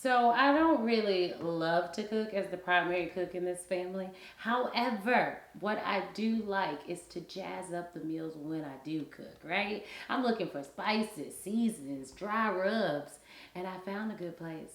So I don't really love to cook as the primary cook in this family. However, what I do like is to jazz up the meals when I do cook, right? I'm looking for spices, seasonings, dry rubs, and I found a good place.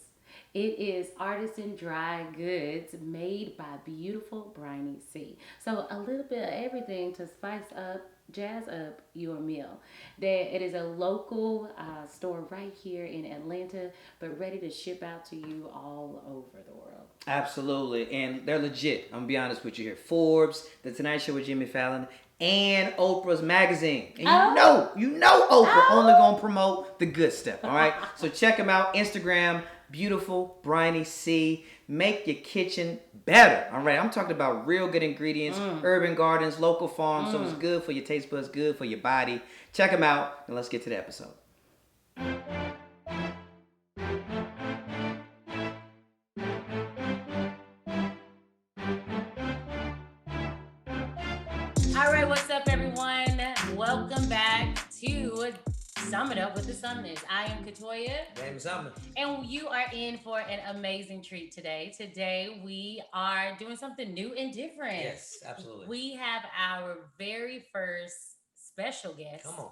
It is Artisan Dry Goods made by beautiful Briny C. So a little bit of everything to spice up, jazz up your meal. It is a local store right here in Atlanta, but ready to ship out to you all over the world. Absolutely, and they're legit. I'm gonna be honest with you here. Forbes, The Tonight Show with Jimmy Fallon, and Oprah's magazine. And Oh, you know Oprah only oh. gonna promote the good stuff. All right, so check them out. Instagram, beautiful Briny C. Make your kitchen better. All right, I'm talking about real good ingredients, urban gardens, local farms. So it's good for your taste buds, good for your body. Check them out, and let's get to the episode. All right, what's up, everyone? Welcome back to Sum It Up with the Summoners. I am Katoya. Name Summer. And you are in for an amazing treat today. Today, we are doing something new and different. Yes, absolutely. We have our very first special guest. Come on.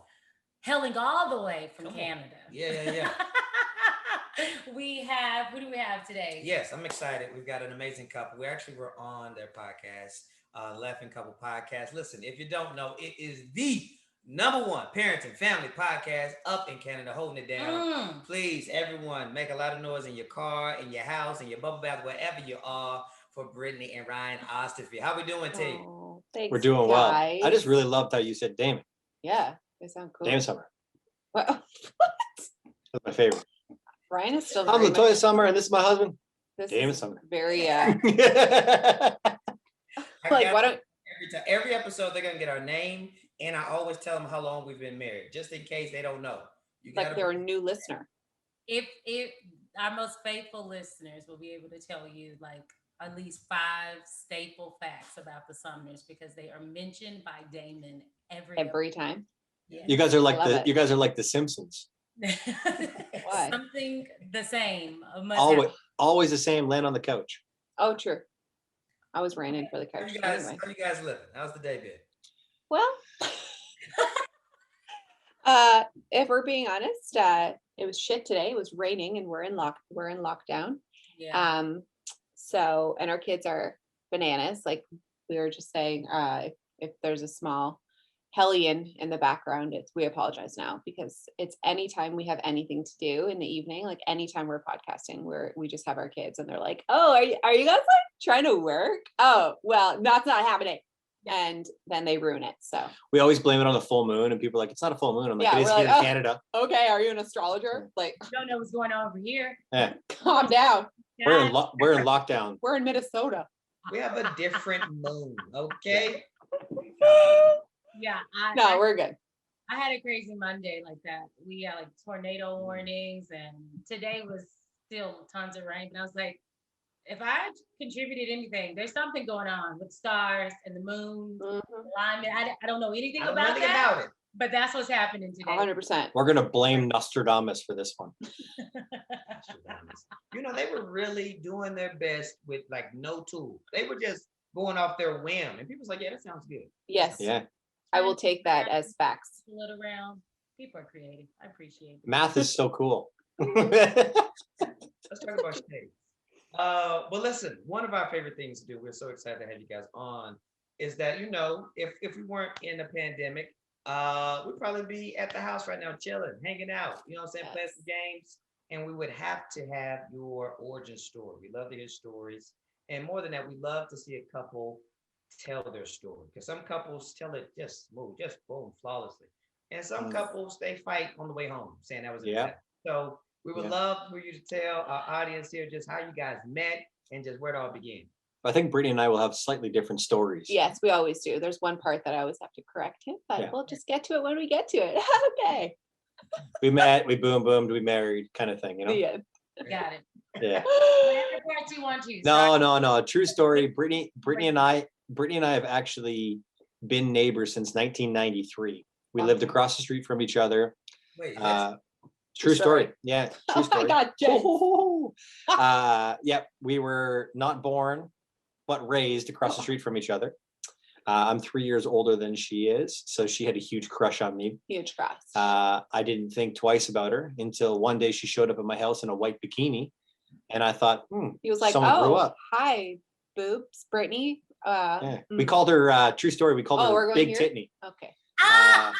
Hailing all the way from Come on. Canada. Yeah. We have, who do we have today? Yes, I'm excited. We've got an amazing couple. We actually were on their podcast, Laughing Couple Podcast. Listen, if you don't know, it is the number one parenting family podcast up in Canada, holding it down. Please, everyone, make a lot of noise in your car, in your house, in your bubble bath, wherever you are, for Brittany and Ryan Osterfield. How we doing, T? Oh, thanks, We're doing well. guys. I just really loved how you said Damon. Yeah, they sound cool. Damon Summer. Well, That's my favorite. Ryan is still I'm very Latoya much- Summer, and this is my husband, this Damon is Summer. very Yeah. like what? Every episode they're gonna get our name, and I always tell them how long we've been married, just in case they don't know. Like they're a new listener. If our most faithful listeners will be able to tell you like at least 5 staple facts about the Sumners because they are mentioned by Damon Every time. Yeah. You guys are like Love the it. you guys are like the Simpsons. Why? Something the same. Must Always happen. always the same. Land on the couch. Oh, true. I was ran in for the How couch. you guys? Anyway. How you guys living? How's the day been? Well, if we're being honest, it was shit today. It was raining, and we're in lockdown. Yeah. So, and our kids are bananas. Like we were just saying, if there's a small hellion in the background, we apologize now because it's anytime we have anything to do in the evening, like anytime we're podcasting, we just have our kids and they're like, oh, are you guys like trying to work? Oh, well, that's not happening. And then they ruin it. So We always blame it on the full moon, and people are like, it's not a full moon. I'm like, Yeah, it is we're here like, in "Oh." Canada. okay, are you an astrologer? Like, You don't know what's going on over here. Yeah. calm down. We're in lockdown. We're in Minnesota. We have a different moon, okay? Yeah. No, we're good. I had a crazy Monday like that. We had like tornado warnings, and today was still tons of rain. But I was like, if I contributed anything, there's something going on with stars and the moon alignment. I don't know anything I don't know about anything that, about it. but that's what's happening today. 100%. We're gonna blame Nostradamus for this one. You know, they were really doing their best with like no tools. They were just going off their whim, and people's like, "Yeah, that sounds good." Yes. Yeah. I will take that as facts. A little around. People are creative. I appreciate it. Math is so cool. Let's talk about shades. Well, listen, one of our favorite things to do, we're so excited to have you guys on, is that, you know, if we weren't in a pandemic, we'd probably be at the house right now, chilling, hanging out, you know what I'm saying, playing some games, and we would have to have your origin story. We love to hear stories. And more than that, we love to see a couple tell their story, because some couples tell it just smooth, just boom, flawlessly. And some couples, they fight on the way home, saying that was Yeah. So we would love for you to tell our audience here just how you guys met and just where it all began. I think Brittany and I will have slightly different stories. Yes, we always do. There's one part that I always have to correct him, but Yeah. we'll just get to it when we get to it. Okay. We met, we boom boomed, we married, kind of thing, you know? The end. Got it. Yeah. Whatever part you want to. No. True story. Brittany and I have actually been neighbors since 1993. We lived across the street from each other. Wait, True story. Yeah. True Oh story. my God, Jen. no. Yep, we were not born, but raised across the street from each other. I'm 3 years older than she is, so she had a huge crush on me. Huge crush. I didn't think twice about her until one day she showed up at my house in a white bikini, and I thought, He was like, someone grew "Oh, up. hi, boobs, Brittany." Yeah. We called her, true story, we called Oh, we're her going Big here? Titney. Okay. Uh,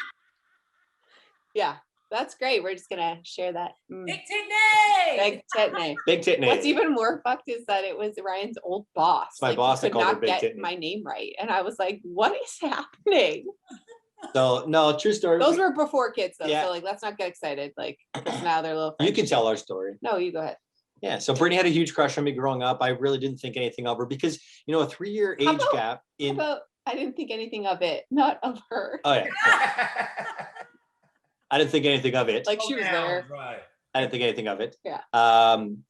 Yeah, that's great. We're just gonna share that. Big Titney! Big Titney. Big Titney. What's even more fucked is that it was Ryan's old boss. My Like, boss he that could called her not Big get Titney. my name right, and I was like, "What is happening?" So no, true story. Those were before kids, though. Yeah. So like, let's not get excited. Like, 'cause now they're little. You can friends. tell our story. No, you go ahead. Yeah. So Brittany had a huge crush on me growing up. I really didn't think anything of her because, you know, a 3-year How age about- gap How in. about I didn't think anything of it, not of her. Oh yeah. I didn't think anything of it. Like she was there. Right. I didn't think anything of it. Yeah.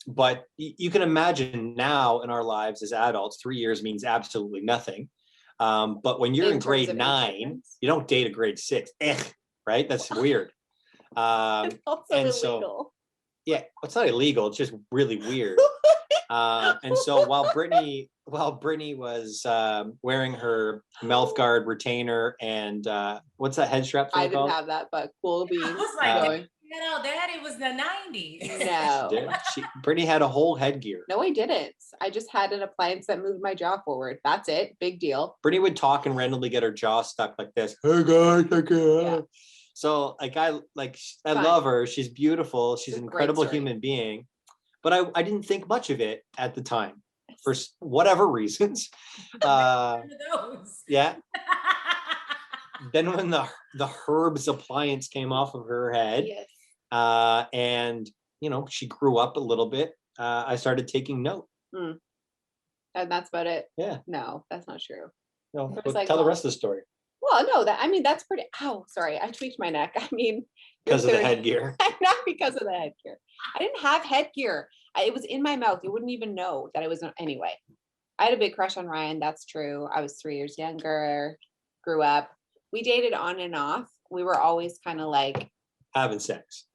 But you can imagine now in our lives as adults, 3 years means absolutely nothing. But when you're in terms grade of age 9, difference. you don't date a grade 6. Right? That's weird. It's also and so- illegal. Yeah, it's not illegal. It's just really weird. And so while Brittany was wearing her mouth guard retainer and what's that head strap I thing didn't called? have that, but cool beans. I was like, going. you know, Daddy was the 90s. No. Brittany had a whole headgear. No, I didn't. I just had an appliance that moved my jaw forward. That's it. Big deal. Brittany would talk and randomly get her jaw stuck like this. Hey guys, Yeah. So I Fine. love her. She's beautiful. She's It's a an great incredible story. human being. But I didn't think much of it at the time for whatever reasons. One of those. Yeah. Then when the Herbs appliance came off of her head, Yes. and you know she grew up a little bit, I started taking note. And that's about it. Yeah. No, that's not true. No, It was but like, tell the well, rest of the story Well, no, that's pretty. Ow, sorry. I tweaked my neck. I mean, you're because of the 30 headgear. Not because of the headgear. I didn't have headgear. It was in my mouth. You wouldn't even know that it was anyway. I had a big crush on Ryan. That's true. I was 3 years younger, grew up. We dated on and off. We were always kind of like Having sex.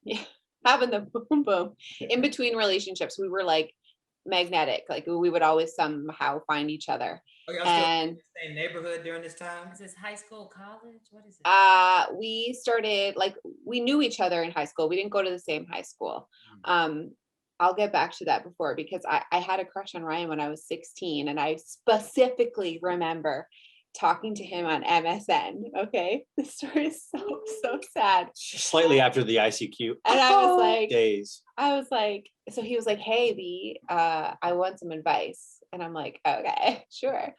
having the boom boom Yeah. in between relationships. We were like magnetic. Like we would always somehow find each other. Oh, y'all still in And the same neighborhood during this time? Is this high school, college? What is it? we started like we knew each other in high school. We didn't go to the same high school. I'll get back to that before because I had a crush on Ryan when I was 16 and I specifically remember talking to him on MSN. Okay. This story is so sad. Slightly after the ICQ And I was days. like, so he was like, "Hey, V, I want some advice." And I'm like, "Okay, sure."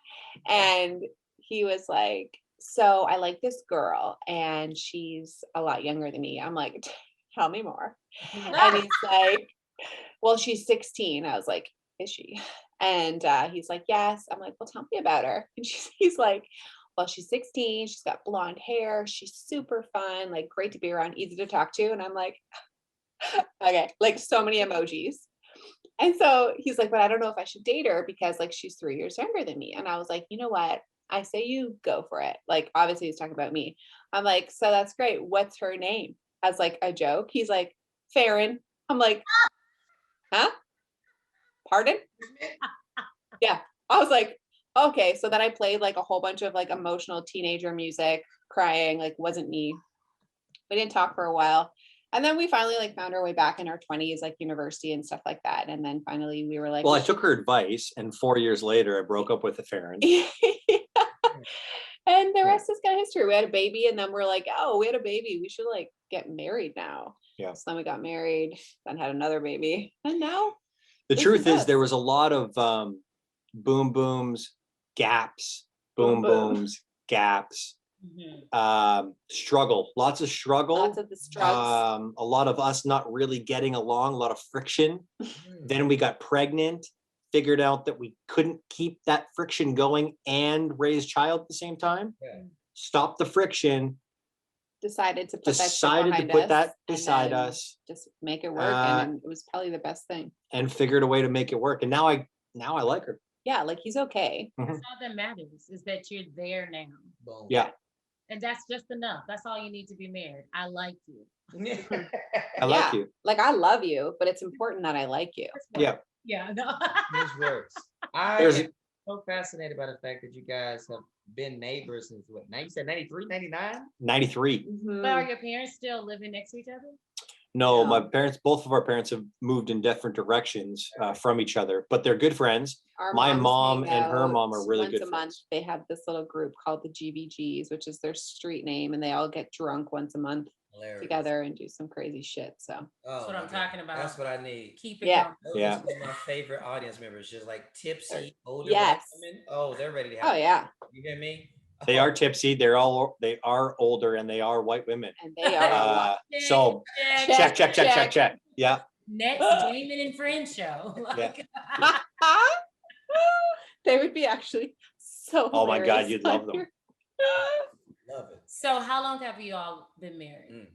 And he was like, "So I like this girl and she's a lot younger than me." I'm like, "Tell me more." And he's like, "Well, she's 16." I was like, "Is she?" And he's like, "Yes." I'm like, "Well, tell me about her." And he's like, "Well, she's 16. She's got blonde hair. She's super fun, like great to be around, easy to talk to." And I'm like, okay, like so many emojis. And so he's like, "But I don't know if I should date her because like she's 3 years younger than me." And I was like, "You know what? I say you go for it." Like obviously he's talking about me. I'm like, "So that's great. What's her name?" As like a joke. He's like, "Farron." I'm like, "Huh? Pardon?" Yeah. I was like, okay. So then I played like a whole bunch of like emotional teenager music, crying, like wasn't me. We didn't talk for a while. And then we finally like found our way back in our 20s, like university and stuff like that. And then finally we were like, Well, I we took her advice, and 4 years later, I broke up with a Farron. should- And the rest is kind of history. We had a baby, and then we're like, "Oh, we had a baby. We should like get married now." Yeah. So then we got married, then had another baby. And now The This truth is is, us. there was a lot of boom booms, gaps, boom Boom boom. booms, gaps, Mhm. struggle, lots of struggle. lots of the struggles. A lot of us not really getting along, a lot of friction. Hmm. Then we got pregnant, figured out that we couldn't keep that friction going and raise child at the same time. Yeah. Stop the friction, Decided to put that shit decided to behind put us that and beside then us, just make it work. Uh, And it was probably the best thing. and figured a way to make it work. And now I like her. Yeah, like he's okay. That's all that matters is that you're there now. Boom. Yeah. And that's just enough. That's all you need to be married. I like you. I like Yeah. you. Like I love you, but it's important that I like you. That's what- Yeah. Yeah, no. This works. I There's- am so fascinated by the fact that you guys have been neighbors since what? Now you said 93, 99? 93. Mhm. But are your parents still living next to each other? No, my No. parents, both of our parents have moved in different directions from each other, but they're good friends. Our My moms mom hang and her out mom are really once good a month. friends. They have this little group called the GBGs, which is their street name, and they all get drunk once a month Hilarious. together and do some crazy shit. So Oh, That's what my I'm God. talking about. That's what I need. Keep it Yeah. going. Those Yeah. are some of my favorite audience members, just like tipsy, older Yes. white women. Oh, they're ready to have oh yeah, You hear me? They Oh, are tipsy. They are older, and they are white women. and they are. So check, check, check, check, check. Yeah, Next Damon and Friends show. Like, They would be actually so. Oh my God, hilarious you'd on love them. here. love it. So how long have you all been married?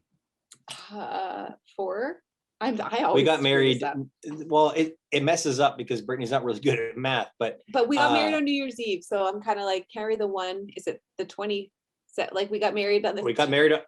Four. I always we got screw married. this up. Well, it messes up because Brittany's not really good at math, but But we got married uh, on New Year's Eve, so I'm kind of like carry the one. Is it the 20? Like we got married on the. we got married in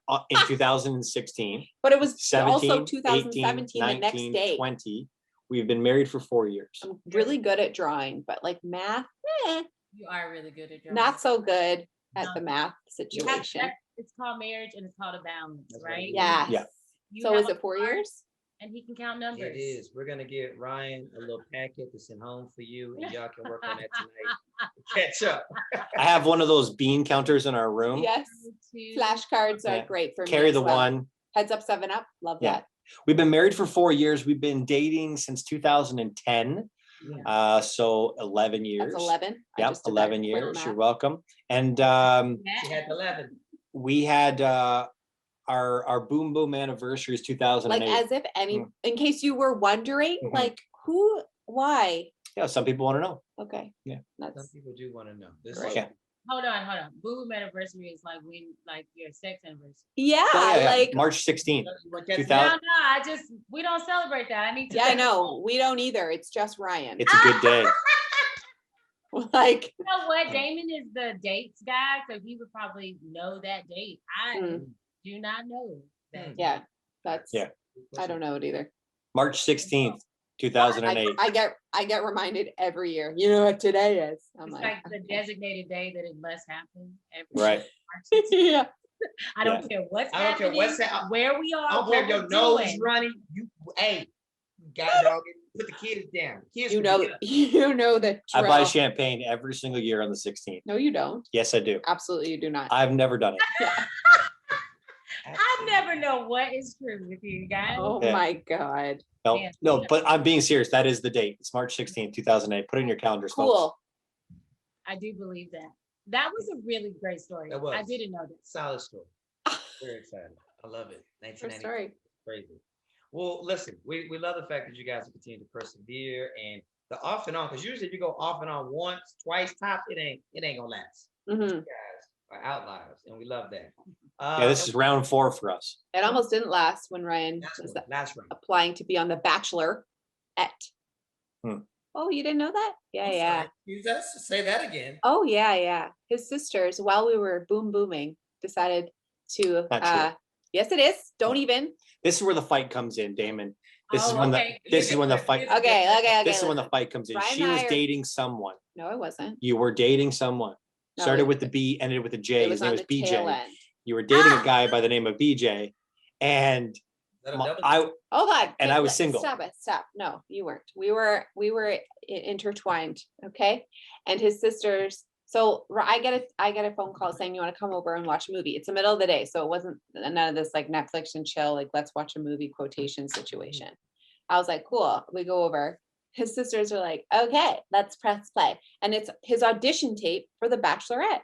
2016. But it was 17, also 18, 2017, the next 19, day. 20. We've been married for 4 years. I'm really good at drawing, but like math, You are really good at drawing. not so good at No. the math situation. It's called marriage and it's called a balance, That's what right? it is. Yes. Yeah. You So have is a it 4 heart years? And he can count numbers. It is. We're gonna get Ryan a little packet to send home for you, and y'all can work on that tonight. Catch up. I have one of those bean counters in our room. Yes. Two. Flashcards are Yeah. great for me. Carry as the well. one. Heads up, 7 Up. Love Yeah. that. We've been married for 4 years. We've been dating since 2010. So 11 years. That's 11. I Yep, just did that 11 quick years. You're math. welcome. And She had 11. we had our boom boom anniversary is 2008. Like as if any, in case you were wondering, Mhm. like who, why? Yeah, some people want to know. Okay. Yeah. Some That's people do want to know. This Great. is Yeah. Hold on. Boom anniversary is like when, like your sex anniversary. yeah, Yeah, yeah, like March 16th. No, 2000. we don't celebrate that. I need to. yeah, I know. We don't either. It's just Ryan. It's a good day. Like You know what? Damon is the dates guy, so he would probably know that date. I Mm. do not know that. yeah, that's Yeah. I don't know it either. March 16th, 2008. I get reminded every year. You know what today is? I'm It's like, like the designated day that it must happen. Every Right. March 16th. yeah. I don't care what's I don't care happening, what's where we are, I don't care what if your we're nose doing. running. You, hey, God dog, put the kids down. Kids You will know, get up. you know that. I buy drill. champagne every single year on the 16th. No, you don't. Yes, I do. Absolutely, you do not. I've never done it. I never know what is true with you guys. Oh Yeah. my god. No, Yeah. no, but I'm being serious. That is the date. It's March 16th, 2008. Put it in your calendars, folks. Cool. I do believe that. That was a really great story. That was. I didn't know that. Solid story. Very excited. I love it. True 1990. story. Crazy. Well, listen, we love the fact that you guys continue to persevere and the off and on, because usually if you go off and on once, twice, top, it ain't gonna last. Mhm. You guys are outliers, and we love that. Yeah, this is round 4 for us. It almost didn't last when Ryan was last round. applying to be on The Bachelor. Hmm. Oh, you didn't know that? Yeah, I'm yeah. sorry. Excuse us. Say that again. Oh, yeah, yeah. His sisters, while we were booming, decided to. Not true. Yes, it is. Don't even. This is where the fight comes in, Damon. This is Oh, when okay. this is when the fight. Okay. This is when the listen. fight comes in. Ryan She and was I are- dating someone. No, I wasn't. You were dating someone. No, Started it- with the B, ended with a J. It His was name on was the tail BJ. end. You were dating a guy by the name of BJ, and Is that a my- double- I Hold on. And I was single. Stop it. Stop. No, you weren't. We were intertwined. Okay. And his sisters. So I get a phone call saying you want to come over and watch a movie. It's the middle of the day, so it wasn't none of this like Netflix and chill, like let's watch a movie quotation situation. I was like, cool. We go over. His sisters are like, okay, let's press play. And it's his audition tape for The Bachelorette,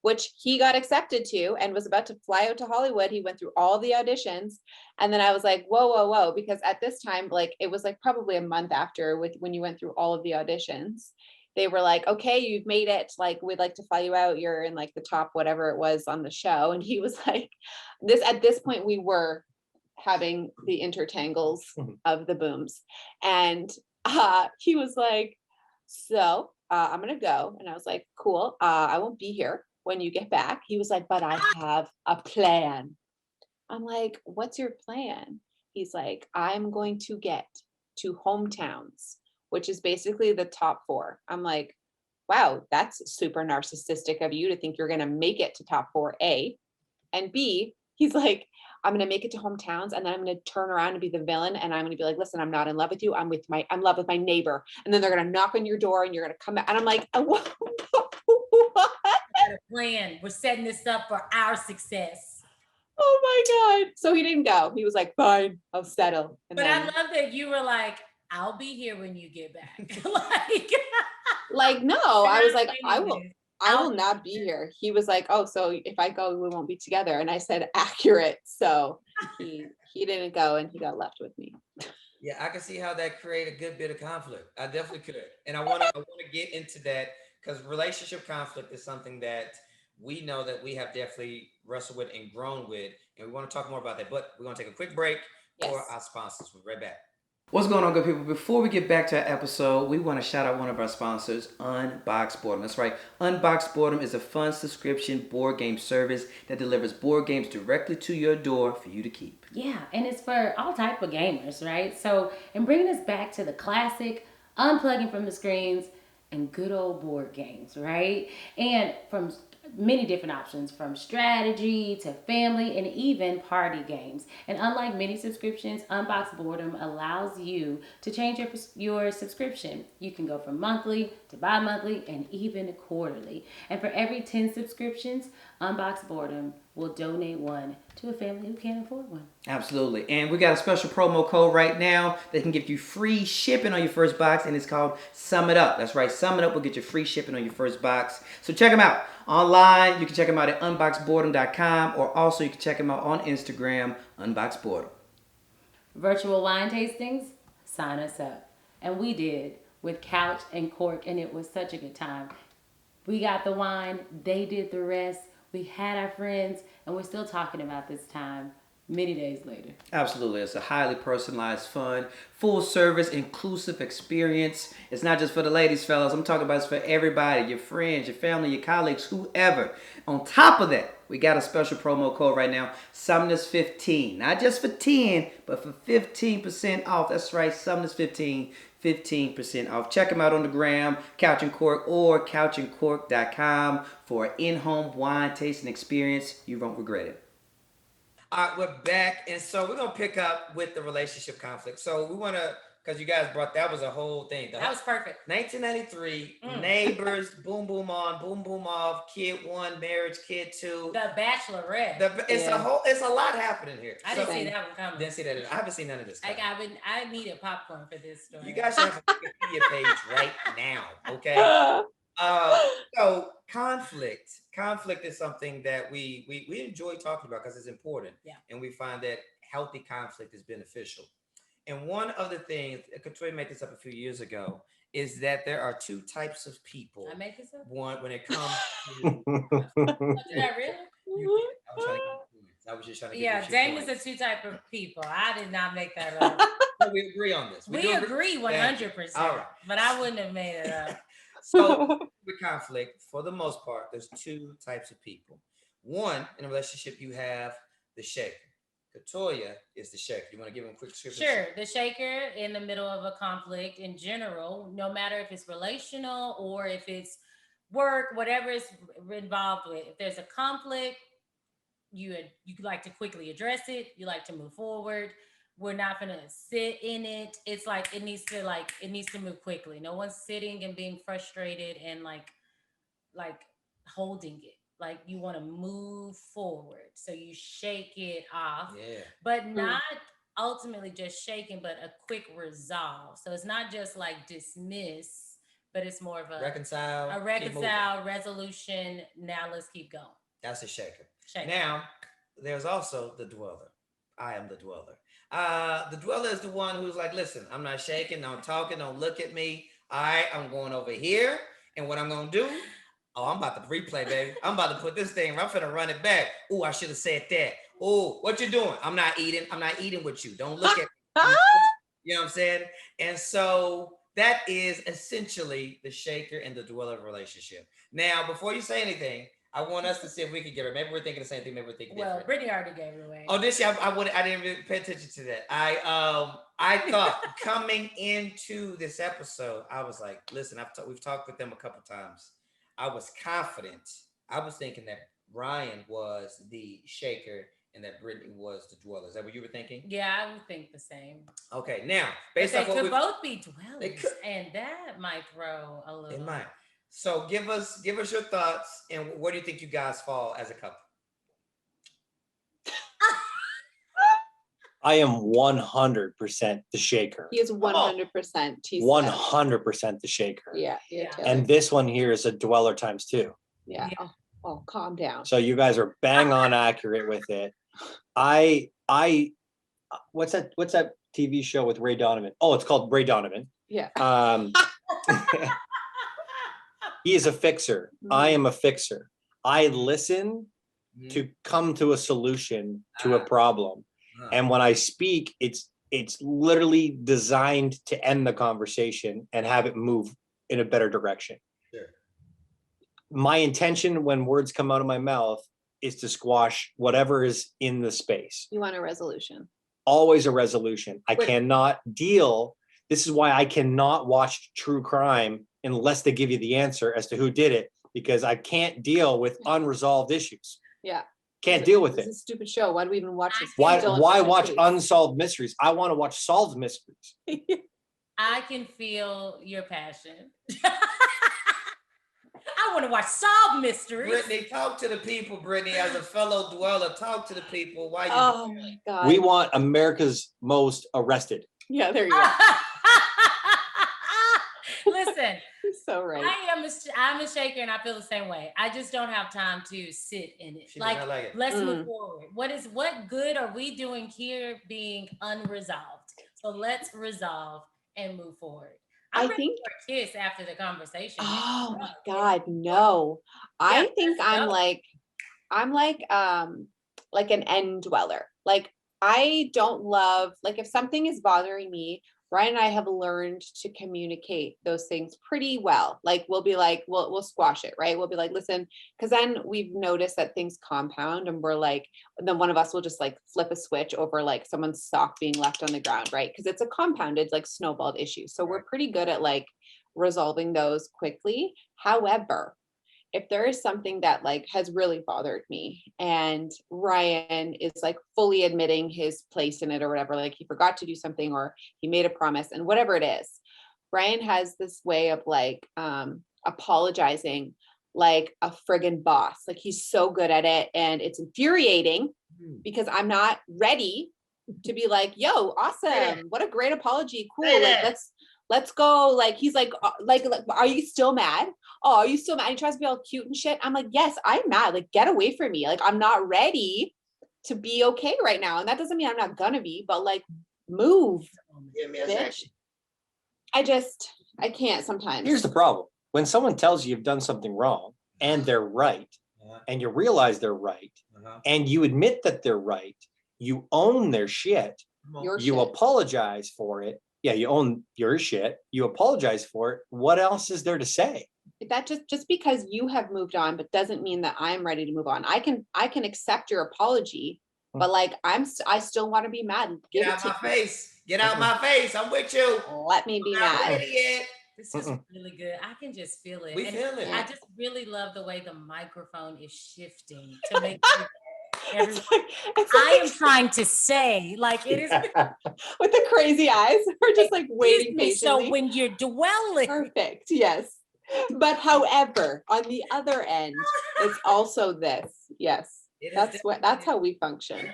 which he got accepted to and was about to fly out to Hollywood. He went through all the auditions. And then I was like, whoa, because at this time, like it was like probably a month after when you went through all of the auditions, they were like, okay, you've made it. Like, we'd like to fly you out. You're in like the top, whatever it was on the show. And he was like, at this point, we were having the intertangles Mhm. of the booms. And he was like, so I'm going to go. And I was like, cool. I won't be here when you get back. He was like, but I have a plan. I'm like, what's your plan? He's like, I'm going to get to hometowns which is basically the top 4. I'm like, wow, that's super narcissistic of you to think you're going to make it to top 4, A. And B, he's like, I'm going to make it to hometowns and then I'm going to turn around and be the villain. And I'm going to be like, listen, I'm not in love with you. I'm in love with my neighbor. And then they're going to knock on your door and you're going to come back. And I'm like, what? Got a plan. We're setting this up for our success. Oh my God. So he didn't go. He was like, fine, I'll settle. And But I then, love that you were like, I'll be here when you get back. like, no, I was like, I will. I will not be here. He was like, oh, so if I go, we won't be together. And I said, accurate. So he didn't go and he got left with me. Yeah, I can see how that create a good bit of conflict. I definitely could. And I want to get into that because relationship conflict is something that we know that we have definitely wrestled with and grown with. And we want to talk more about that. But we're going to take a quick break for Yes. our sponsors. We'll be right back. What's going on, good people? Before we get back to our episode, we want to shout out one of our sponsors, Unbox Boredom. That's right, Unbox Boredom is a fun subscription board game service that delivers board games directly to your door for you to keep. Yeah, and it's for all type of gamers, right? So, and bringing us back to the classic, unplugging from the screens and good old board games, right? And from many different options, from strategy to family and even party games. And unlike many subscriptions, Unbox Boredom allows you to change your subscription. You can go from monthly to bi-monthly and even quarterly. And for every 10 subscriptions, Unbox Boredom will donate one to a family who can't afford one. Absolutely. And we got a special promo code right now that can give you free shipping on your first box, and it's called Sum It Up. That's right, Sum It Up will get you free shipping on your first box. So check them out online. You can check them out at unboxboredom.com, or also you can check them out on Instagram, unboxboredom. Virtual wine tastings, sign us up. And we did with Couch and Cork, and it was such a good time. We got the wine, they did the rest. We had our friends, and we're still talking about this time many days later. Absolutely. It's a highly personalized, fun, full service, inclusive experience. It's not just for the ladies, fellas. I'm talking about it's for everybody, your friends, your family, your colleagues, whoever. On top of that, we got a special promo code right now, Sumnus15. Not just for 10, but for 15% off. That's right, Sumnus15. 15% off. Check them out on the gram, Couch and Cork, or couchandcork.com for an in-home wine tasting experience. You won't regret it. All right, we're back. And so we're going to pick up with the relationship conflict. So we want to, because you guys brought, that was a whole thing. That was perfect. 1993, Neighbors, Boom Boom On, Boom Boom Off, Kid 1, Marriage, Kid 2. The Bachelorette. It's a lot happening here. I didn't see that one coming. Didn't see that. I haven't seen none of this. I needed popcorn for this story. You guys should have a Wikipedia page right now, okay? So conflict is something that we enjoy talking about because it's important. Yeah. And we find that healthy conflict is beneficial. And one of the things, Katoya made this up a few years ago, is that there are 2 types of people. I make this up? One, when it comes to... Did I really? I was just trying to get Yeah, you Dame is points. the 2 type of people. I did not make that up. No, we agree on this. We do agree 100%. All right. But I wouldn't have made it up. So with conflict, for the most part, there's 2 types of people. One, in a relationship, you have the shaker. Katoya is the shaker. You want to give him a quick description? Sure. The shaker in the middle of a conflict in general, no matter if it's relational or if it's work, whatever is involved with. If there's a conflict, you like to quickly address it. You like to move forward. We're not gonna sit in it. It's like it needs to move quickly. No one's sitting and being frustrated and like holding it. Like you want to move forward. So you shake it off. Yeah. But not ultimately just shaking, but a quick resolve. So it's not just like dismiss, but it's more of a Reconcile. resolution. Now let's keep going. That's a shaker. Shake. Now, there's also the dweller. I am the dweller. The dweller is the one who's like, listen, I'm not shaking, don't talking, don't look at me. All right, I'm going over here. And what I'm going to do, I'm about to replay, baby. I'm about to put this thing, I'm finna run it back. Oh, I should have said that. Oh, what you doing? I'm not eating with you. Don't look at me. You know what I'm saying? And so that is essentially the shaker and the dweller relationship. Now, before you say anything, I want us to see if we can get her. Maybe we're thinking the same thing. Maybe we're thinking Well, different. Brittany already gave it away. Oh, this year I didn't really pay attention to that. I thought coming into this episode, I was like, listen, we've talked with them a couple times. I was confident. I was thinking that Ryan was the shaker and that Brittany was the dweller. Is that what you were thinking? Yeah, I would think the same. Okay, now But based they off what could we both be They dwellers, could- and that might throw a little. in mind. So give us your thoughts and where do you think you guys fall as a couple? I am 100% the shaker. He is 100%. 100% the shaker. Yeah. Yeah. Taylor. And this one here is a dweller times 2. yeah. Oh, calm down. So you guys are bang on accurate with it. I what's that TV show with Ray Donovan? Oh, it's called Ray Donovan. Yeah. He is a fixer. I am a fixer. I listen to come to a solution to a problem. And when I speak, it's literally designed to end the conversation and have it move in a better direction. Sure. My intention when words come out of my mouth is to squash whatever is in the space. You want a resolution. Always a resolution. I Wait. cannot deal. This is why I cannot watch true crime unless they give you the answer as to who did it, because I can't deal with unresolved issues. Yeah. Can't deal with It's it. a stupid show. Why do we even watch this? Why Still in why front of watch the unsolved mysteries? I want to watch solved mysteries. I can feel your passion. I want to watch solved mysteries. Brittany, talk to the people, Brittany, as a fellow dweller, talk to the people. Why you Oh my God. We want America's most arrested. Yeah, there you go. Listen, You're so right. I'm a shaker and I feel the same way. I just don't have time to sit in it. She does not like it. Let's move forward. What good are we doing here being unresolved? So let's resolve and move forward. I I'm ready think- for a kiss after the conversation. Oh my God, no. I think I'm no. like an end dweller. Like I don't love, like if something is bothering me, Ryan and I have learned to communicate those things pretty well. Like we'll be like, we'll squash it, right? We'll be like, listen, because then we've noticed that things compound and we're like, then one of us will just like flip a switch over like someone's sock being left on the ground, right? Because it's a compounded, like snowballed issue. So we're pretty good at like resolving those quickly. However, if there is something that like has really bothered me and Ryan is like fully admitting his place in it or whatever, like he forgot to do something or he made a promise and whatever it is, Ryan has this way of like apologizing like a friggin' boss. Like he's so good at it and it's infuriating because I'm not ready to be like, yo, awesome. What a great apology. Cool. Like let's go. Like, he's like, are you still mad? Oh, are you still mad? He tries to be all cute and shit. I'm like, yes, I'm mad. Like, get away from me. Like, I'm not ready to be okay right now. And that doesn't mean I'm not gonna be, but like, move, Give me a bitch. second. I can't sometimes. Here's the problem. When someone tells you you've done something wrong and they're right, and you realize they're right, and you admit that they're right, you own their shit, Your you shit. apologize for it. Yeah, you own your shit, you apologize for it. What else is there to say? That just because you have moved on, but doesn't mean that I'm ready to move on. I can accept your apology, but like I still want to be mad. Get Give it out to my me. face. Get out my face. I'm with you. Let me be I'm not mad. ready yet. This is really good. I can just feel it. We And feel it. I just really love the way the microphone is shifting to make sure that everyone It's I am like- trying to say. Like it is with the crazy eyes. We're just like waiting excuse me, so patiently. when you're dwelling, Perfect. Yes. But however, on the other end, it's also this. Yes. It has That's how we function.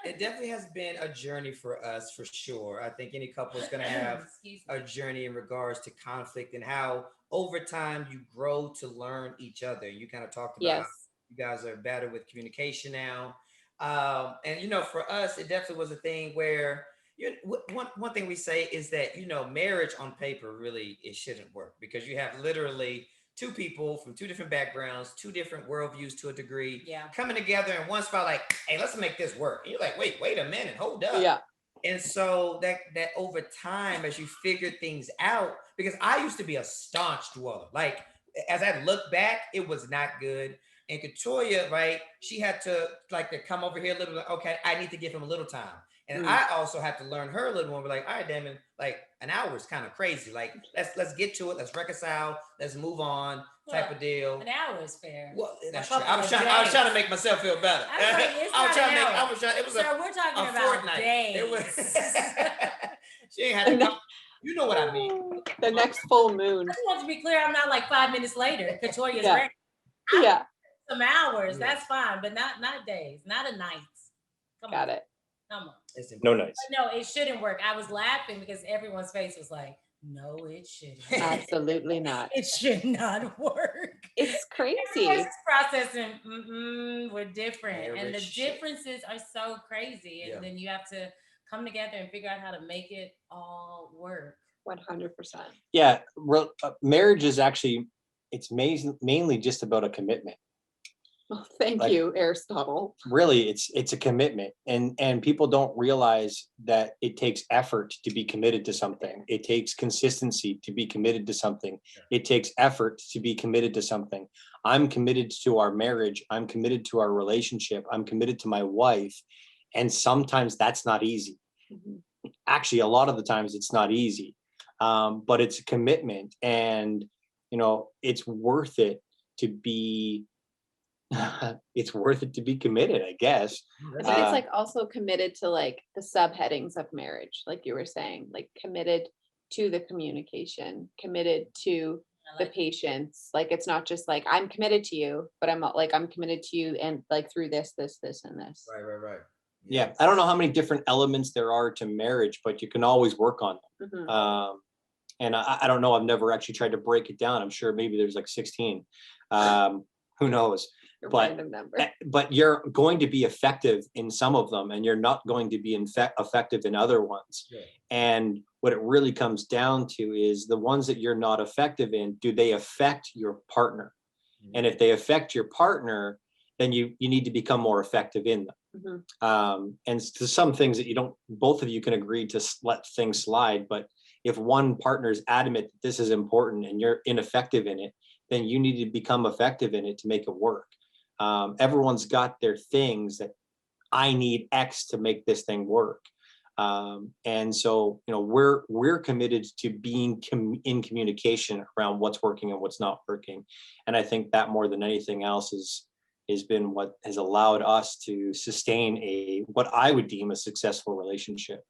It definitely has been a journey for us, for sure. I think any couple is going to have excuse me. a journey in regards to conflict and how over time you grow to learn each other. You kind of talked about Yes. how you guys are better with communication now. And, for us, it definitely was a thing where one thing we say is that, marriage on paper really, it shouldn't work because you have literally two people from two different backgrounds, two different worldviews to a degree, Yeah. coming together in one spot, like, hey, let's make this work. And you're like, wait a minute, hold up. Yeah. And so that over time, as you figure things out, because I used to be a staunch dweller. Like, as I look back, it was not good. And Katoya, right? She had to like to come over here a little bit. Okay, I need to give him a little time. And I also had to learn her a little more. Be like, all right, Damon, like an hour is kind of crazy. Like, let's get to it. Let's reconcile. Let's move on. Type of deal. An hour is fair. Well, that's A true. I was couple trying to make myself feel better. I'm like, it's not an hour. It was Sir, we're talking a about fortnight. days. It was. She ain't had to come. You know what I mean. The next full moon. I just want to be clear. I'm not like 5 minutes later. Katoya's Yeah. ready. Yeah, Some hours. Yeah. That's fine, but not days, not a night. Come got on. it. Come on. No nights. But no, it shouldn't work. I was laughing because everyone's face was like, no, it shouldn't. Absolutely not. It should not work. It's crazy. Everyone's processing, we're different. Yeah, and the rich shit. differences are so crazy. And Yeah. then you have to come together and figure out how to make it all work. 100%. Yeah, marriage is actually, it's mainly just about a commitment. Well, thank Like- you, Aristotle. Really, it's a commitment, and people don't realize that it takes effort to be committed to something. It takes consistency to be committed to something. It takes effort to be committed to something. I'm committed to our marriage. I'm committed to our relationship. I'm committed to my wife, and sometimes that's not easy. Mhm. Actually, a lot of the times it's not easy, but it's a commitment, and it's worth it to be. It's worth it to be committed, I guess. I think it's like also committed to like the subheadings of marriage, like you were saying, like committed to the communication, committed to I the like patience. Like it's not just like I'm committed to you, but I'm not like I'm committed to you and like through this, and this. Right. Yeah, I don't know how many different elements there are to marriage, but you can always work on them. Mhm. And I don't know, I've never actually tried to break it down. I'm sure maybe there's like 16. Who knows? A but- random number. But you're going to be effective in some of them, and you're not going to be effective in other ones. Yeah. And what it really comes down to is the ones that you're not effective in, do they affect your partner? And if they affect your partner, then you need to become more effective in them. Mhm. And to some things that both of you can agree to let things slide. But if one partner is adamant that this is important and you're ineffective in it, then you need to become effective in it to make it work. Everyone's got their things that I need X to make this thing work. And so, we're committed to being in communication around what's working and what's not working. And I think that more than anything else has been what has allowed us to sustain what I would deem a successful relationship.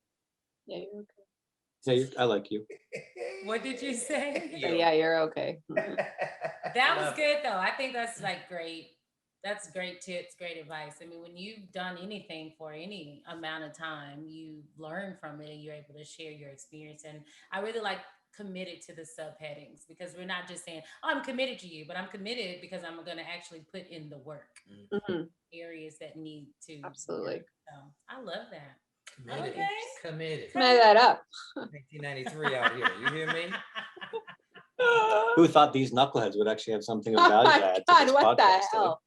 Yeah, you're okay. Yeah, I like you. What did you say? Yeah, you're okay. That was good though. I think that's like great. That's great tips, great advice. I mean, when you've done anything for any amount of time, you learn from it and you're able to share your experience. And I really like committed to the subheadings because we're not just saying, oh, I'm committed to you, but I'm committed because I'm going to actually put in the work, Mhm. areas that need to. Absolutely. work. So I love that. Committed. Okay. Committed. Made that up. 1993 out here. You hear me? Who thought these knuckleheads would actually have something of Oh value to my add to God, this what the podcast, eh? hell?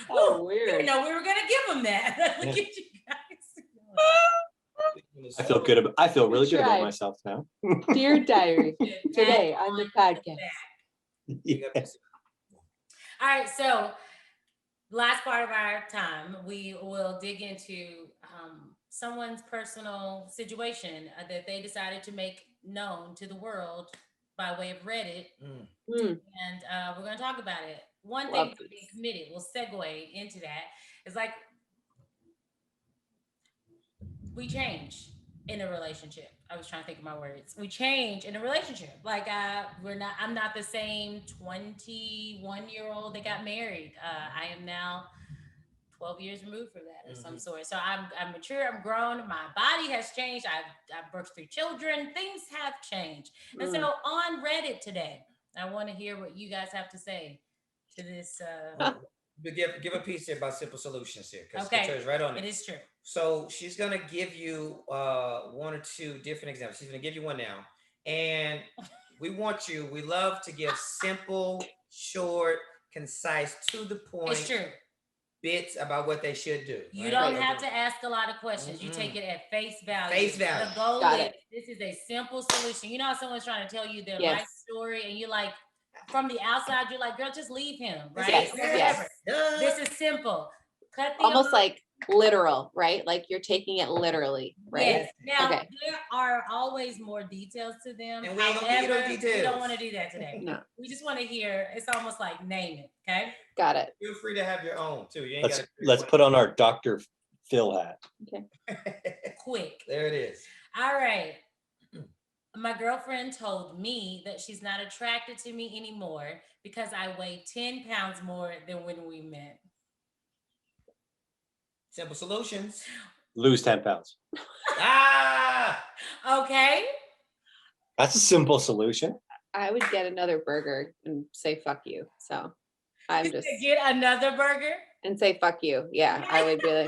Oh, weird. didn't know we were going to give them that. Look Yeah. at you guys. I feel really good about tried. myself now. Dear diary, today on the podcast. Yes. All right, so last part of our time, we will dig into someone's personal situation that they decided to make known to the world by way of Reddit, Mm. Mm. and we're going to talk about it. One Love thing to be this. committed, we'll segue into that. It's like we change in a relationship. I was trying to think of my words. We change in a relationship. Like I'm not the same 21-year-old that got married. I am now 12 years removed from that of some sort. So I'm mature, I'm grown, my body has changed. I've birthed 3 children, things have changed. And so on Reddit today, I want to hear what you guys have to say to this. But give a piece here about Simple Solutions here, because Okay. Katoria's right on It it. is true. So she's gonna give you 1 or 2 different examples. She's gonna give you one now, and we love to give simple, short, concise, to the point It's true. bits about what they should do. You right? don't Like, have to ask a lot of questions. You take it at face value. Face value. The goal Got is it. this is a simple solution. You know how someone's trying to tell you their Yes. life story and you're like, from the outside, you're like, girl, just leave him, right? Yes, Or yes. whatever. Duh. This is simple. Cut the Almost emotion. like literal, right? Like you're taking it literally, right? Yes. Now Okay. there are always more details to them. And we ain't gonna give you those However, we details. don't want to do that today. No, We just want to hear. It's almost like name it. Okay. got it. Feel free to have your own too. You ain't Let's gotta let's put on our Dr. Phil hat. Quick. There it is. All right. My girlfriend told me that she's not attracted to me anymore because I weigh 10 pounds more than when we met. Simple solutions. Lose 10 pounds. Ah, Okay. That's a simple solution. I would get another burger and say fuck you. So I'm just Get another burger. and say fuck you. Yeah, I would be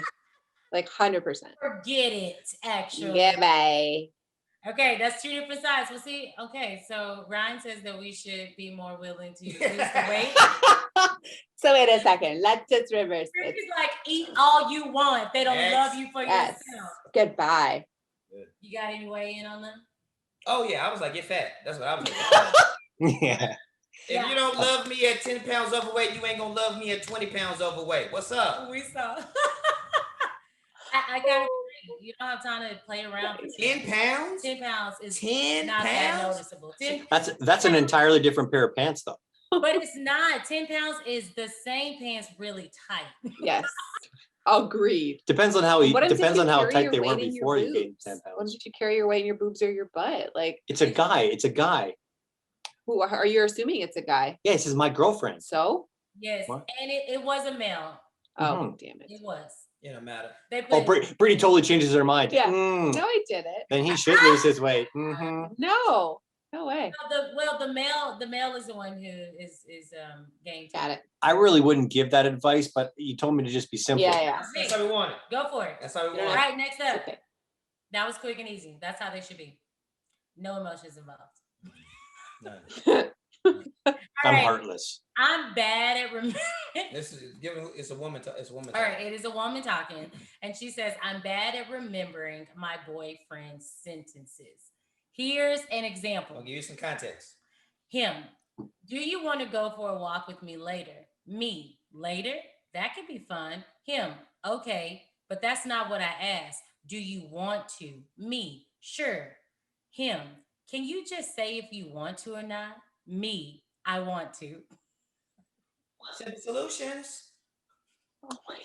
like 100%. Forget it, actually. Yeah, bye. Okay, that's two different sides. Well, see, okay, so Ryan says that we should be more willing to lose the weight. So wait a second. Let's just reverse this. It's like eat all you want. They don't Yes. love you for Yes. yourself. Goodbye. You got any way in on them? oh yeah, I was like, get fat. That's what I was like. Yeah. If you don't love me at 10 pounds overweight, you ain't gonna love me at 20 pounds overweight. What's up? We saw. I kind of agree. You don't have time to play around. 10 pounds? 10 pounds is 10 not that pounds? noticeable. That's an entirely different pair of pants though. But it's not. 10 pounds is the same pants really tight. Yes. Agreed. Depends on how What if depends you on how carry tight your they were weight in your before you gained boobs? 10 What pounds. if you carry your weight in your boobs or your butt? Like, It's a guy. It's a guy. who are you assuming it's a guy? Yeah, this is my girlfriend. So? Yes. What? And it was a male. Oh, Mhm. damn it. It was. It don't matter. They Oh, put Brittany totally changes her mind. Yeah. Mm, No, I didn't. then he should lose his weight. Mhm. No. No way. the male is the one who is game. Got it. I really wouldn't give that advice, but you told me to just be simple. Yeah, yeah. That's how we want it. Go for it. That's how we All want it. right, next up. Okay. That was quick and easy. That's how they should be. No emotions involved. None. All I'm right. heartless. I'm bad at remembering. This is it's a woman. It's a woman. All right, it is a woman talking, and she says, "I'm bad at remembering my boyfriend's sentences." Here's an I'll example. give you some context. Him, do you want to go for a walk with me later? Me, later? That could be fun. Him, okay, but that's not what I asked. Do you want to? Me, sure. Him, can you just say if you want to or not? Me, I want to. Simple solutions. Oh my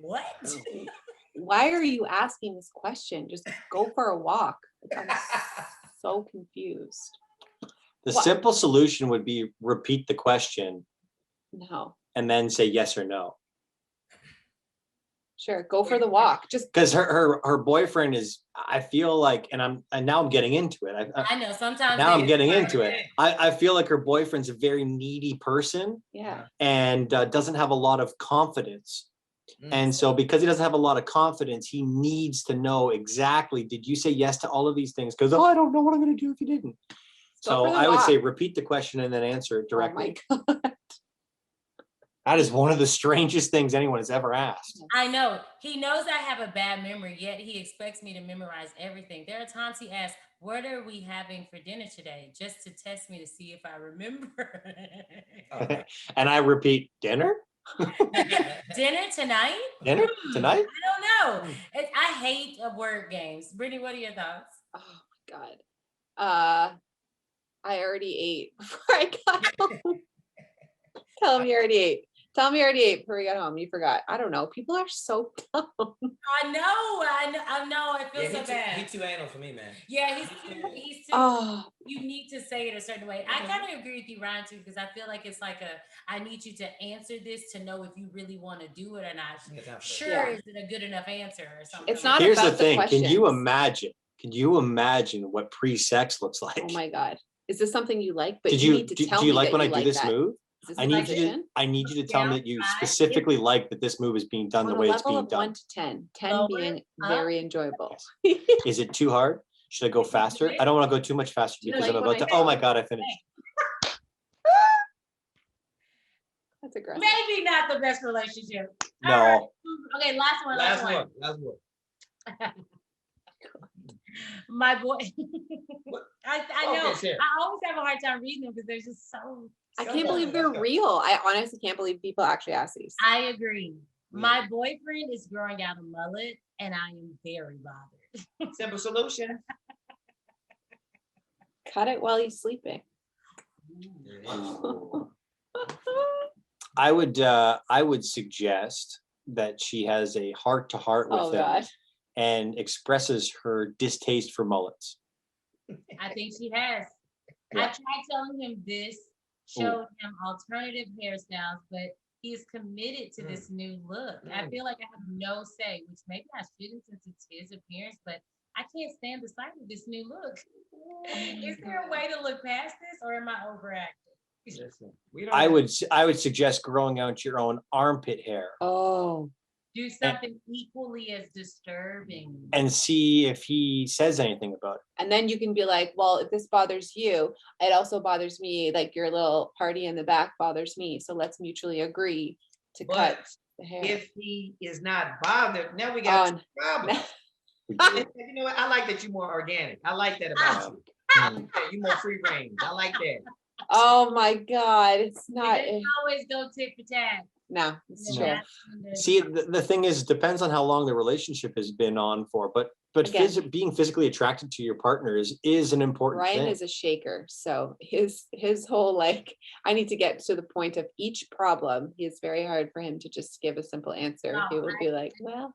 What? Why are you asking this question? Just go for a walk. Like, I'm so confused. The What? simple solution would be repeat the question No. and then say yes or no. Sure. Go for the walk. Just Because her boyfriend is, I feel like, and now I'm getting into it. I know sometimes Now I'm they- getting into it. I feel like her boyfriend's a very needy person yeah. and doesn't have a lot of confidence. Mm. And so because he doesn't have a lot of confidence, he needs to know exactly, did you say yes to all of these things? Because, oh, I don't know what I'm going to do if you didn't. Go So for the I would say walk. repeat the question and then answer it Oh directly. my God. That is one of the strangest things anyone has ever asked. I know. He knows I have a bad memory, yet he expects me to memorize everything. There are times he asks, "What are we having for dinner today?" just to test me to see if I remember. Oh, And I repeat, dinner? Dinner tonight? Dinner tonight? I don't know. I hate word games. Brittany, what are your thoughts? Oh my God. I already ate before I got home. Tell him you already ate. Tell me you already ate before you got home. You forgot. I don't know. People are so dumb. I know. I feel yeah, so bad. he too anal for me, man. Yeah, he's too. Oh, You need to say it a certain way. I kind of agree with you, Ryan, too, because I feel like it's like I need you to answer this to know if you really want to do it or not. Ain't got time for that. Sure, Yeah. is it a good enough answer or something? It's not Here's the about the thing. Can you questions. imagine what pre-sex looks like? oh my God. Is this something you like? But Did you you need to do, tell do you me like that when I you do like this that. move? Is this I a need you position? to tell me Yeah, that you five. specifically like that this move is being done On the a way it's level being of done. 1 to 10, 10 Lower, being up. very enjoyable. Is it too hard? Should I go faster? I don't want to go too much faster You because like I'm when about I to, oh my say- God, I finished. That's aggressive. Maybe not the best relationship. All No. right. Okay, last one. Last one. Last one. My boy. I know. Okay, Sarah. I always have a hard time reading them because they're just so. I so can't believe they're go. real. I honestly can't believe people actually ask these. I agree. My boyfriend is growing out a mullet, and I am very bothered. Simple solution. Cut it while he's sleeping. I would suggest that she has a heart to heart with Oh him gosh. and expresses her distaste for mullets. I think she has. Yeah. I tried telling him this, showed him alternative hairstyles, but he's committed to this new look. I feel like I have no say, which maybe I shouldn't since it's his appearance, but I can't stand the sight of this new look. Is there a way to look past this, or am I overacting? Listen, we don't I have- would suggest growing out your own armpit hair Oh, Do something equally as disturbing. and see if he says anything about it. and then you can be like, well, if this bothers you, it also bothers me. Like your little party in the back bothers me. So let's mutually agree to But cut the hair. if he is not bothered, now we got Oh, two problems. You know what? I like that you're more organic. I like that about you. You're more free range. I like that. Oh my God, it's not. It doesn't always go tit for tat. No, it's You know, true. that's when the- See, the thing is, it depends on how long the relationship has been on for, but Again. being physically attracted to your partner is an important Ryan thing. is a shaker, so his whole like, I need to get to the point of each problem. It's very hard for him to just give a simple answer. No, He will be like, well,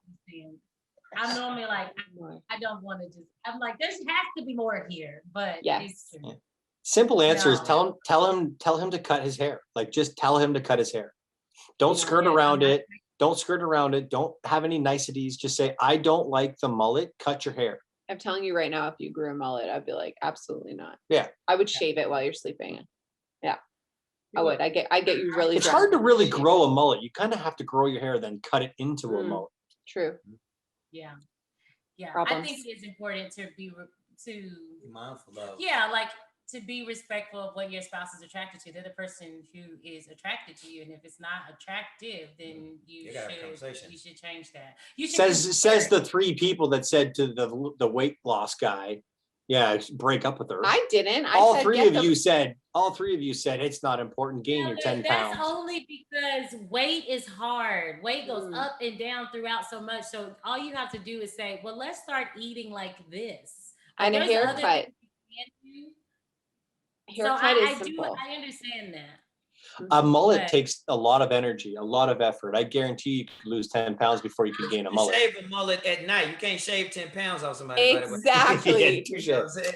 I'm normally like, more. I don't want to just, I'm like, there's has to be more here, but Yes. it's true. Simple answer is No. tell him to cut his hair. Like just tell him to cut his hair. Don't Yeah. skirt Yeah, around I'm not- it. Don't skirt around it. Don't have any niceties. Just say, I don't like the mullet. Cut your hair. I'm telling you right now, if you grew a mullet, I'd be like, absolutely not. Yeah. I would shave it while you're sleeping. Yeah, I would. I get you really. It's drunk. hard to really grow a mullet. You kind of have to grow your hair, then cut it into a Mm. mullet. True. Yeah. Yeah. I Problems. think it is important to be, Be mindful of. yeah, like to be respectful of what your spouse is attracted to. They're the person who is attracted to you. And if it's not attractive, then you gotta have conversation. should change that. You should Says consider- the three people that said to the weight loss guy, yeah, break up with her. I didn't. I all said, three get of the- you said it's not important. Gain No, your but 10 that's pounds. only because weight is hard. Weight goes Mm. up and down throughout so much. So all you have to do is say, well, let's start eating like this. And a There's other haircut. things you can do. Haircut so is I do, simple. I understand that. A mullet But- takes a lot of energy, a lot of effort. I guarantee you could lose 10 pounds before you could gain a You mullet. shave a mullet at night. You can't shave 10 pounds off somebody. by the way. Exactly. Yeah, touche. You know what I'm saying?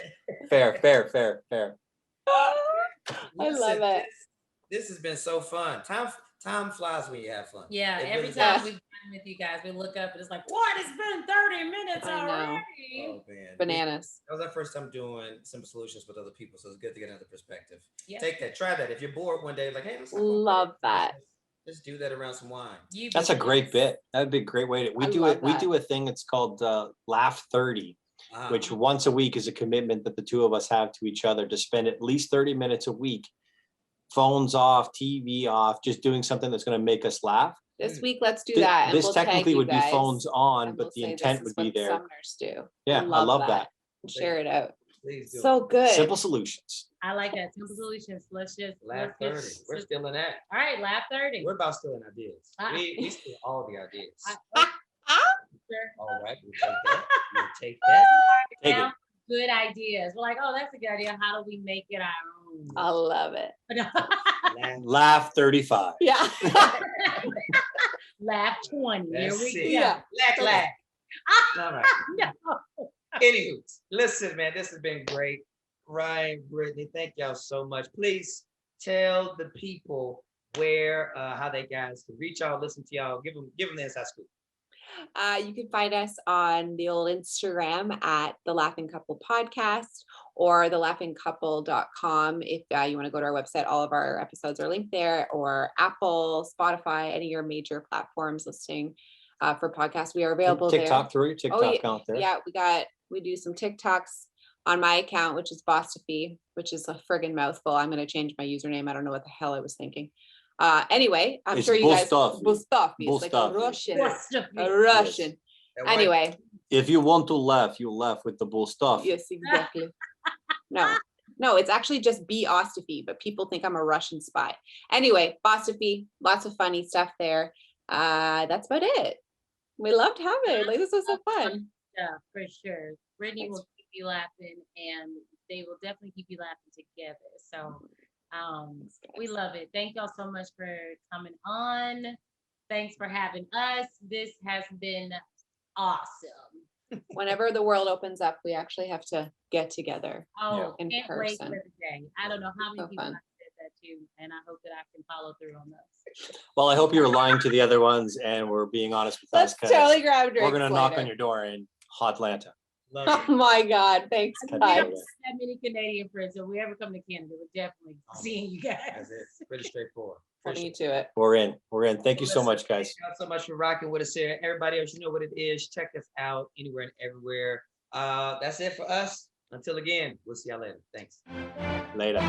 Fair. I love it. This has been so fun. Time flies when you have fun. Yeah, It every really time does. we've done with you guys, we look up and it's like, what? It's been 30 minutes I know. already. Oh, man. Bananas. That was our first time doing Simple Solutions with other people, so it's good to get another perspective. Yeah. Take that, try that. If you're bored one day, like, hey, let's talk about Love that. that. Just do that around some wine. You That's a great bitches. bit. That would be a great way to. We I do love it. We that. do a thing. It's called Laugh 30, Ah, which once a week is a commitment that the two of us have to each other to spend at least 30 minutes a week, phones off, TV off, just doing something that's going to make us laugh. This week, let's do Thi- that. and This we'll tag technically you would be guys, phones on, and but we'll the say this intent is would what be the there. Sumners do. Yeah, I love that. Share it out. please do. So good. Simple solutions. I like that. Simple solutions. Let's just Laugh 30. We're still in that. all right, laugh 30. We're about stealing ideas. Ah. We steal all the ideas. Sure. All right, we'll take that. We'll take that. Take Now, it. good ideas. We're like, oh, that's a good idea. How do we make it our own? I love it. Laugh. Laugh 35. Yeah. Laugh 20. Here That's we it. go. Yeah. Laugh. All right. No. Anywho, listen, man, this has been great. Ryan, Brittany, thank y'all so much. Please tell the people where, how they guys can reach y'all, listen to y'all, give them the inside scoop. You can find us on the old Instagram at the Laughing Couple Podcast or thelaughingcouple.com. If you want to go to our website, all of our episodes are linked there, or Apple, Spotify, any of your major platforms listing for podcasts. We are available TikTok, throw your there. TikTok yeah, account there. Yeah, we do some TikToks on my account, which is Bostophy, which is a friggin' mouthful. I'm going to change my username. I don't know what the hell I was thinking. Anyway, I'm It's sure you guys Bostophy. Bostophy. It's like a Bostophy. Russian. What's the- A Russian. That white- Anyway, If you want to laugh, you laugh with the bull stuff. yes, exactly. No, it's actually just B Ostafy, but people think I'm a Russian spy. Anyway, Ostafy, lots of funny stuff there. That's about it. We loved having it. Like, this was so fun. Yeah, for sure. Brittany Thanks. will keep you laughing, and they will definitely keep you laughing together. So, we guys. love it. Thank y'all so much for coming on. Thanks for having us. This has been awesome. Whenever the world opens up, we actually have to get together. Oh, In can't wait for person. the day. I don't know how many So people fun. have said that to, and I hope that I can follow through on those. Well, I hope you were lying to the other ones and we're being honest with us Let's because totally grab we're drinks gonna knock later. on your door in Hotlanta. Love Oh it. my God, thanks, Cut guys. it That many Canadian friends, so if we ever come to Canada, we're definitely seeing you guys. That's it. Pretty straightforward. Holding you Appreciate to it. We're in. We're in. Thank you so Listen, much, guys. Thank y'all so much for rocking with us here. Everybody else, you know what it is. Check us out anywhere and everywhere. That's it for us. Until again, we'll see y'all later. Thanks. Later.